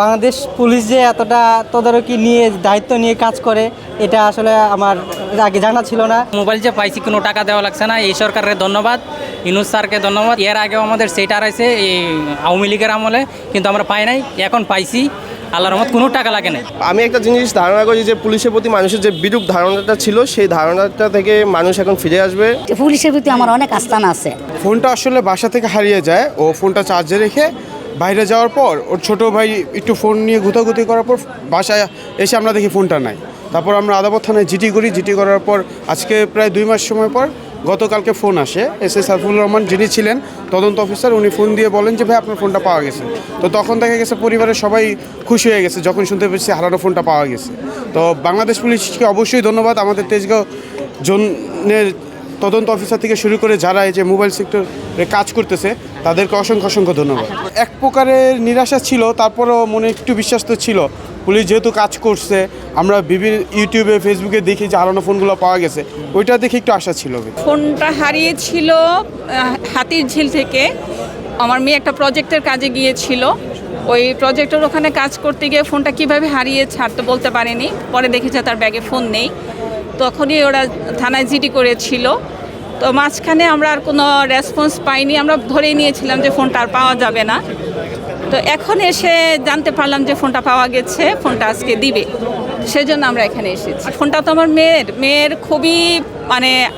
Bangladesh police যে এতটা তদারকি নিয়ে দায়িত্ব নিয়ে কাজ করে এটা আসলে আমার আগে জানা ছিল না। মোবাইল যে পাইছি কোনো টাকা দেওয়া লাগছে না, এই সরকারের ধন্যবাদ, ইউনূস স্যারকে ধন্যবাদ। এর আগেও আমাদের সেটা রয়েছে এই আওয়ামী লীগের আমলে, কিন্তু আমরা পাই নাই, এখন পাইছি। আল্লাহর রহমত, কোনো টাকা লাগে না। আমি একটা জিনিস ধারণা করি যে পুলিশের প্রতি মানুষের যে বিরূপ ধারণাটা ছিল সেই ধারণাটা থেকে মানুষ এখন ফিরে আসবে। পুলিশের প্রতি আমার অনেক আস্থান আছে। ফোনটা আসলে বাসা থেকে হারিয়ে যায়, ও ফোনটা চার্জে রেখে বাইরে যাওয়ার পর ওর ছোটো ভাই একটু ফোন নিয়ে গুতাগুতি করার পর বাসায় এসে আমরা দেখি ফোনটা নাই। তারপর আমরা আদাবর থানায় জিডি করি, জিডি করার পর আজকে প্রায় 2 মাস সময় পর গতকালকে ফোন আসে। এস এ সাইফুল রহমান যিনি ছিলেন তদন্ত অফিসার, উনি ফোন দিয়ে বলেন যে ভাই আপনার ফোনটা পাওয়া গেছে। তো তখন দেখা গেছে পরিবারের সবাই খুশি হয়ে গেছে যখন শুনতে পেরেছি হারানো ফোনটা পাওয়া গেছে। তো বাংলাদেশ পুলিশকে অবশ্যই ধন্যবাদ। আমাদের তেজগাঁও জোনের তদন্ত অফিসার থেকে শুরু করে যারা এই যে মোবাইল সেক্টরে কাজ করতেছে তাদেরকে অসংখ্য অসংখ্য ধন্যবাদ। এক প্রকারের নিরাশা ছিল, তারপরেও মনে একটু বিশ্বাস তো ছিল। পুলিশ যেহেতু কাজ করছে, আমরা বিভিন্ন ইউটিউবে ফেসবুকে দেখি যে হারানো ফোনগুলো পাওয়া গেছে, ওইটা দেখে একটু আশা ছিল। ফোনটা হারিয়েছিল হাতির ঝিল থেকে। আমার মেয়ে একটা প্রজেক্টের কাজে গিয়েছিল, ওই প্রজেক্টের ওখানে কাজ করতে গিয়ে ফোনটা কীভাবে হারিয়ে ছাড়তে বলতে পারেনি। পরে দেখেছে তার ব্যাগে ফোন নেই, তখনই ওরা থানায় জিডি করেছিল। তো মাঝখানে আমরা আর কোনো রেসপন্স পাইনি, আমরা ধরেই নিয়েছিলাম যে ফোনটা আর পাওয়া যাবে না। তো এখন এসে জানতে পারলাম যে ফোনটা পাওয়া গেছে, ফোনটা আজকে দিবে, সেজন্য আমরা এখানে এসেছি। ফোনটা তো আমার মেয়ের খুবই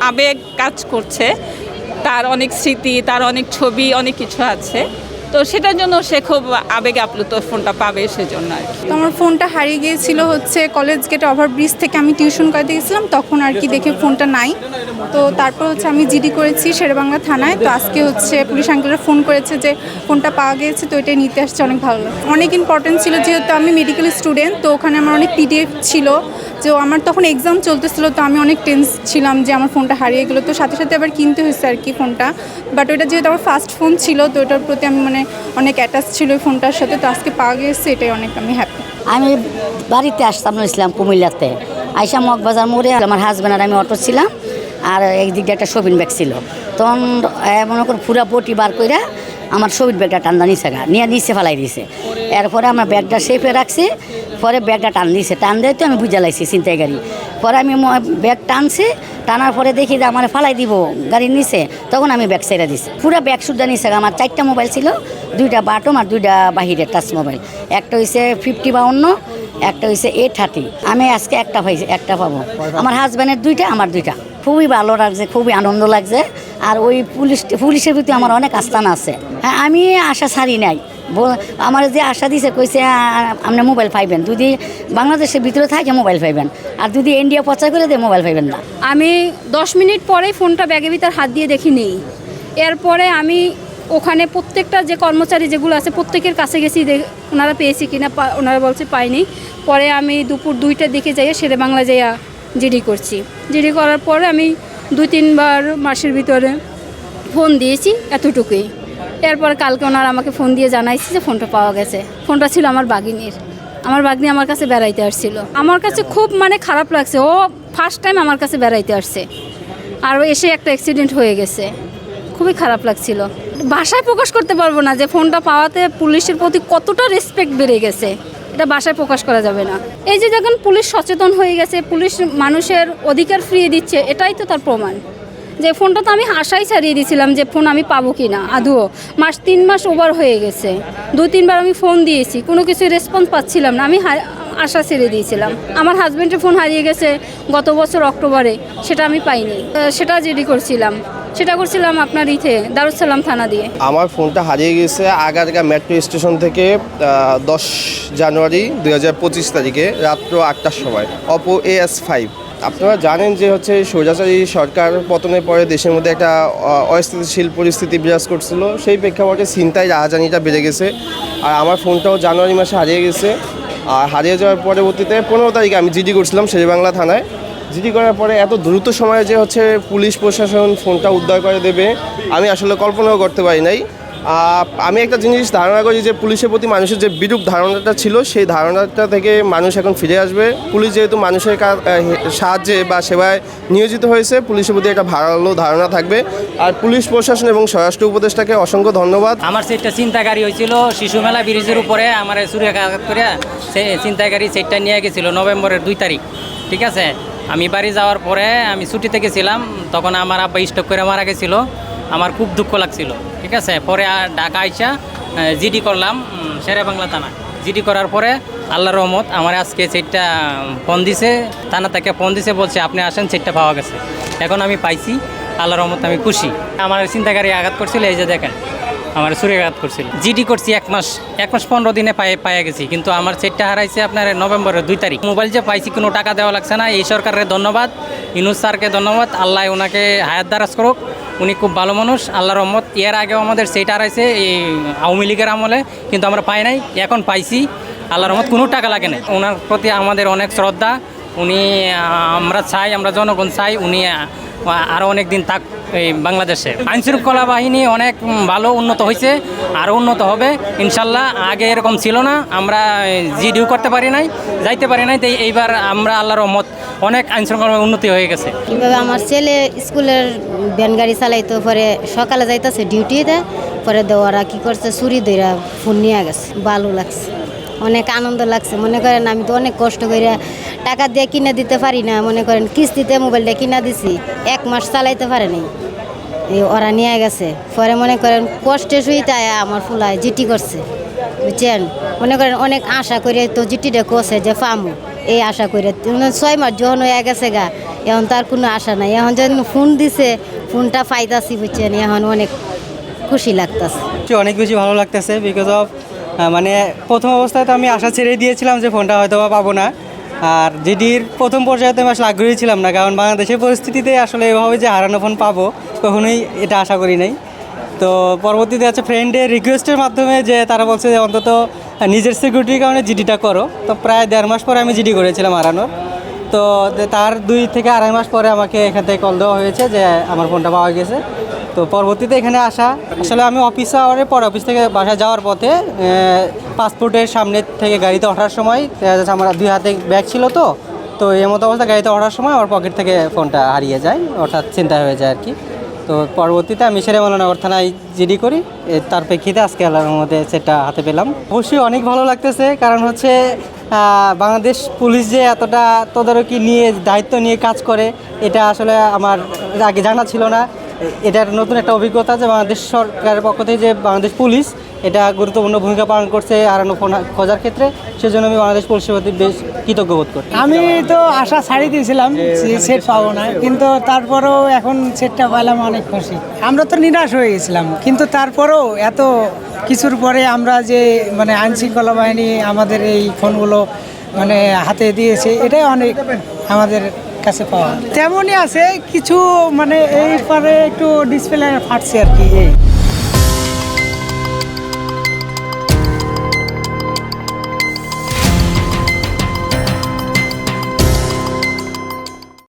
আবেগ কাজ করছে, তার অনেক স্মৃতি, তার অনেক ছবি, অনেক কিছু আছে। তো সেটার জন্য সে খুব আবেগে আপ্লুত, ফোনটা পাবে সেজন্য আর কি। তো আমার ফোনটা হারিয়ে গিয়েছিল কলেজ গেট ওভারব্রিজ থেকে আমি টিউশন করতে গেছিলাম, তখন দেখে ফোনটা নাই। তো তারপর আমি জিডি করেছি শেরেবাংলা থানায়। তো আজকে পুলিশ আঙ্কেলরা ফোন করেছে যে ফোনটা পাওয়া গিয়েছে, তো এটাই নিতে আসছে, অনেক ভালো লাগে। অনেক ইম্পর্টেন্ট ছিল যেহেতু আমি মেডিকেল স্টুডেন্ট, তো ওখানে আমার অনেক পিডিএফ ছিল, যে আমার তখন এক্সাম চলতেছিল। তো আমি অনেক টেন্স ছিলাম যে আমার ফোনটা হারিয়ে গেলো। তো সাথে সাথে আবার কিনতে হয়েছে আর কি ফোনটা, বাট ওইটা যেহেতু আমার ফার্স্ট ফোন ছিল, তো ওটার প্রতি আমি অনেক অ্যাটাচ ছিল ওই ফোনটার সাথে। তো আজকে পাওয়া গিয়েছে, এটাই অনেক আমি হ্যাপি। আমি বাড়িতে আসতাম ইসলাম কুমিল্লাতে, আইসা মগবাজার মোড়ে আমার হাজব্যান্ড আর আমি অটো ছিলাম, আর একদিকে একটা শপিং ব্যাগ ছিল। তখন মনে করো পুরা বটি বার করে আমার শপিং ব্যাগটা টান্দা নিচে ফেলাই দিয়েছে। এরপরে আমার ব্যাগটা সেফে রাখছি, পরে ব্যাগটা টান দিয়েছে, টান দিয়ে তো আমি বুঝে লাইছি ছিনতাই গাড়ি। পরে আমি ব্যাগ টানছি, টানার পরে দেখি যে আমার ফালাই দিব গাড়ির নিচে, তখন আমি ব্যাগ ছেড়ে দিছি। পুরো ব্যাগ শুদ্ধা নিচে। আমার 4টা মোবাইল ছিল, 2টা বাটম আর 2টা বাহিরের টাচ মোবাইল। একটা হয়েছে 5052, একটা হয়েছে 830। আমি আজকে একটা পাবো। আমার হাজব্যান্ডের 2টা, আমার 2টা। খুবই ভালো লাগছে, খুবই আনন্দ লাগছে। আর ওই পুলিশের প্রতি আমার অনেক আস্থান আছে। হ্যাঁ, আমি আশা ছাড়ি নাই। আমার যে আশা দিছে, কইছে আপনি মোবাইল পাইবেন, যদি বাংলাদেশের ভিতরে থাকে মোবাইল পাইবেন, আর যদি ইন্ডিয়া প্রচার করে দেয় মোবাইল পাইবেন না। আমি 10 মিনিট পরেই ফোনটা ব্যাগের ভিতর হাত দিয়ে দেখি নেই। এরপরে আমি ওখানে প্রত্যেকটা যে কর্মচারী যেগুলো আছে প্রত্যেকের কাছে গেছি, ওনারা পেয়েছি কিনা, ওনারা বলছে পাইনি। পরে আমি দুপুর 2টার দিকে যাইয়া শেরেবাংলা যাইয়া জিডি করছি। জিডি করার পরে আমি 2-3 বার মাসের ভিতরে ফোন দিয়েছি, এতটুকুই। এরপরে কালকে ওনারা আমাকে ফোন দিয়ে জানাইছে যে ফোনটা পাওয়া গেছে। ফোনটা ছিল আমার বাগিনীর। আমার বাগনি আমার কাছে বেড়াইতে আসছিল। আমার কাছে খুব খারাপ লাগছে, ও ফার্স্ট টাইম আমার কাছে বেড়াইতে আসছে, আর এসে একটা অ্যাক্সিডেন্ট হয়ে গেছে। খুবই খারাপ লাগছিল, ভাষায় প্রকাশ করতে পারবো না যে ফোনটা পাওয়াতে পুলিশের প্রতি কতটা রেসপেক্ট বেড়ে গেছে, এটা ভাষায় প্রকাশ করা যাবে না। এই যে দেখুন পুলিশ সচেতন হয়ে গেছে, পুলিশ মানুষের অধিকার ফিরিয়ে দিচ্ছে, এটাই তো তার প্রমাণ। যে ফোনটা তো আমি আশাই ছাড়িয়ে দিয়েছিলাম যে ফোন আমি পাবো কি না, আদৌ 3 মাস ওভার হয়ে গেছে। 2-3 বার আমি ফোন দিয়েছি, কোনো কিছু রেসপন্স পাচ্ছিলাম না, আমি আশা ছেড়ে দিয়েছিলাম। আমার হাজব্যান্ডের ফোন হারিয়ে গেছে গত বছর অক্টোবরে, সেটা আমি পাইনি, সেটা জিডি করছিলাম, আপনার দারুসালাম থানা দিয়ে। আমার ফোনটা হারিয়ে গেছে আগারগাঁ মেট্রো স্টেশন থেকে 10 জানুয়ারি 2025 তারিখে রাত্র 8টার সময়, অপো AS5। আপনারা জানেন যে স্বৈরাচারী সরকার পতনের পরে দেশের মধ্যে একটা অস্থিতিশীল পরিস্থিতি বিরাজ করছিল। সেই প্রেক্ষাপটে ছিনতাই রাজধানীটা বেড়ে গেছে। আর আমার ফোনটাও জানুয়ারি মাসে হারিয়ে গেছে। আর হারিয়ে যাওয়ার পরবর্তীতে 15 তারিখে আমি জিডি করছিলাম শেরেবাংলা থানায়। জিডি করার পরে এত দ্রুত সময়ে যে পুলিশ প্রশাসন ফোনটা উদ্ধার করে দেবে আমি আসলে কল্পনাও করতে পারি নাই। আমি একটা জিনিস ধারণা করি যে পুলিশের প্রতি মানুষের যে বিরূপ ধারণাটা ছিল সেই ধারণাটা থেকে মানুষ এখন ফিরে আসবে। পুলিশ যেহেতু মানুষের সাহায্যে বা সেবায় নিয়োজিত হয়েছে, পুলিশের প্রতি একটা ভালো ধারণা থাকবে। আর পুলিশ প্রশাসন এবং স্বরাষ্ট্র উপদেষ্টাকে অসংখ্য ধন্যবাদ। আমার সেটটা চিন্তাকারী হয়েছিল শিশু মেলা ব্রিজের উপরে, আমার সূর্যাঘাত করে সে চিন্তাকারী সেটটা নিয়ে গেছিলো নভেম্বরের 2 তারিখ। ঠিক আছে, আমি বাড়ি যাওয়ার পরে আমি ছুটিতে গেছিলাম, তখন আমার আব্বা স্ট্রোক করে মারা গেছিলো। আমার খুব দুঃখ লাগছিল। ঠিক আছে, পরে ঢাকা আইসা জিডি করলাম শেরেবাংলা থানা। জিডি করার পরে আল্লাহর রহমত আমার আজকে সেটটা ফোন দিছে, থানা থেকে ফোন দিছে, বলছে আপনি আসেন, সেটটা পাওয়া গেছে। এখন আমি পাইছি, আল্লাহর রহমত আমি খুশি। আমার চিন্তাকারী আঘাত করছিল, এই যে দেখেন আমার ছুরিয়াঘাত করছিল। জিডি করছি 1 মাস 15 দিনে পাইয়া গেছি, কিন্তু আমার সেটটা হারাইছে আপনার নভেম্বরের 2 তারিখ। মোবাইল যে পাইছি কোনো টাকা দেওয়া লাগছে না। এই সরকারের ধন্যবাদ, ইউনূস স্যারকে ধন্যবাদ। আল্লাহ ওনাকে হায়াত দারাজ করুক, উনি খুব ভালো মানুষ, আল্লাহর রহমত। এর আগেও আমাদের সেট হারাইছে এই আওয়ামী লীগের আমলে, কিন্তু আমরা পাই নাই, এখন পাইছি, আল্লাহর রহমত। কোনো টাকা লাগে না। ওনার প্রতি আমাদের অনেক শ্রদ্ধা। উনি আমরা চাই, আমরা জনগণ চাই উনি আরও অনেক দিন থাক এই বাংলাদেশে। আইনশৃঙ্খলা বাহিনী অনেক ভালো উন্নত হয়েছে, আরও উন্নত হবে ইনশাল্লাহ। আগে এরকম ছিল না, আমরা জিডিও করতে পারি নাই, যাইতে পারি নাই। তো এইবার আমরা আল্লাহর রহমত অনেক আইনশৃঙ্খলা উন্নতি হয়ে গেছে। কীভাবে আমার ছেলে স্কুলের ভ্যান গাড়ি চালাইতো, পরে সকালে যাইতেছে ডিউটিতে, পরে ওরা কী করছে চুরি ধইরা ফোন নিয়ে গেছে। ভালো লাগছে, অনেক আনন্দ লাগছে। মনে করেন আমি তো অনেক কষ্ট করে টাকা দিয়ে কিনে দিতে পারি না, মনে করেন কিস্তিতে মোবাইলটা কিনা দিছি, 1 মাস চালাইতে পারে নাই, ওরা নিয়ে গেছে। পরে মনে করেন কষ্টে সুইতে আমার ফুলায় জিটি করছে, বুঝছেন। মনে করেন অনেক আশা করে তো জিটিটা করছে যে ফামু, এই আশা করে 6 মাস যখন হয়ে গেছে গা, এখন তার কোনো আশা নাই। এখন যখন ফোন দিছে, ফোনটা পাইতাছি, বুঝছেন, এখন অনেক খুশি লাগতেছে। অনেক বেশি ভালো লাগতেছে, বিকজ অফ মানে প্রথম অবস্থায় তো আমি আশা ছেড়ে দিয়েছিলাম যে ফোনটা হয়তো বা পাবো না। আর জিডির প্রথম পর্যায়ে তো আমি আসলে আগ্রহী ছিলাম না, কারণ বাংলাদেশের পরিস্থিতিতে আসলে এভাবে যে হারানো ফোন পাবো কখনোই এটা আশা করি নাই। তো পরবর্তীতে আছে ফ্রেন্ডের রিকোয়েস্টের মাধ্যমে, যে তারা বলছে যে অন্তত নিজের সিকিউরিটির কারণে জিডিটা করো। তো প্রায় 1.5 মাস পরে আমি জিডি করেছিলাম হারানোর। তো তার 2 থেকে আড়াই মাস পরে আমাকে এখান থেকে কল দেওয়া হয়েছে যে আমার ফোনটা পাওয়া গেছে। তো পরবর্তীতে এখানে আসা, আসলে আমি অফিস আওয়ারের পর অফিস থেকে বাসায় যাওয়ার পথে পাসপোর্টের সামনে থেকে গাড়িতে ওঠার সময় আমার 2 হাতে ব্যাগ ছিল। তো এই মতো অবস্থা গাড়িতে ওঠার সময় আমার পকেট থেকে ফোনটা হারিয়ে যায়, অর্থাৎ চিন্তা হয়ে যায় আর কি। তো পরবর্তীতে আমি শেরেবাংলা থানায় জিডি করি, তার প্রেক্ষিতে আজকে আল্লাহর মধ্যে সেটা হাতে পেলাম। অবশ্যই অনেক ভালো লাগতেছে, কারণ হচ্ছে বাংলাদেশ পুলিশ যে এতটা তদারকি নিয়ে দায়িত্ব নিয়ে কাজ করে, এটা আসলে আমার আগে জানা ছিল না। এটার নতুন একটা অভিজ্ঞতা যে বাংলাদেশ সরকারের পক্ষ থেকে যে বাংলাদেশ পুলিশ এটা গুরুত্বপূর্ণ ভূমিকা পালন করছে হারানো ফোন খোঁজার ক্ষেত্রে, সেজন্য আমি বাংলাদেশ পুলিশের প্রতি বেশ কৃতজ্ঞ বোধ করি। আমি তো আশা ছাড়িয়ে দিয়েছিলাম সেট পাবো না, কিন্তু তারপরেও এখন সেটটা পাইলাম, অনেক খুশি। আমরা তো নিরাশ হয়ে গেছিলাম, কিন্তু তারপরেও এত কিছুর পরে আমরা যে মানে আইনশৃঙ্খলা বাহিনী আমাদের এই ফোনগুলো মানে হাতে দিয়েছে, এটাই অনেক আমাদের কাছে পাওয়া। তেমনই আছে কিছু, মানে এই পরে একটু ডিসপ্লে ফাটছে আর কি, এই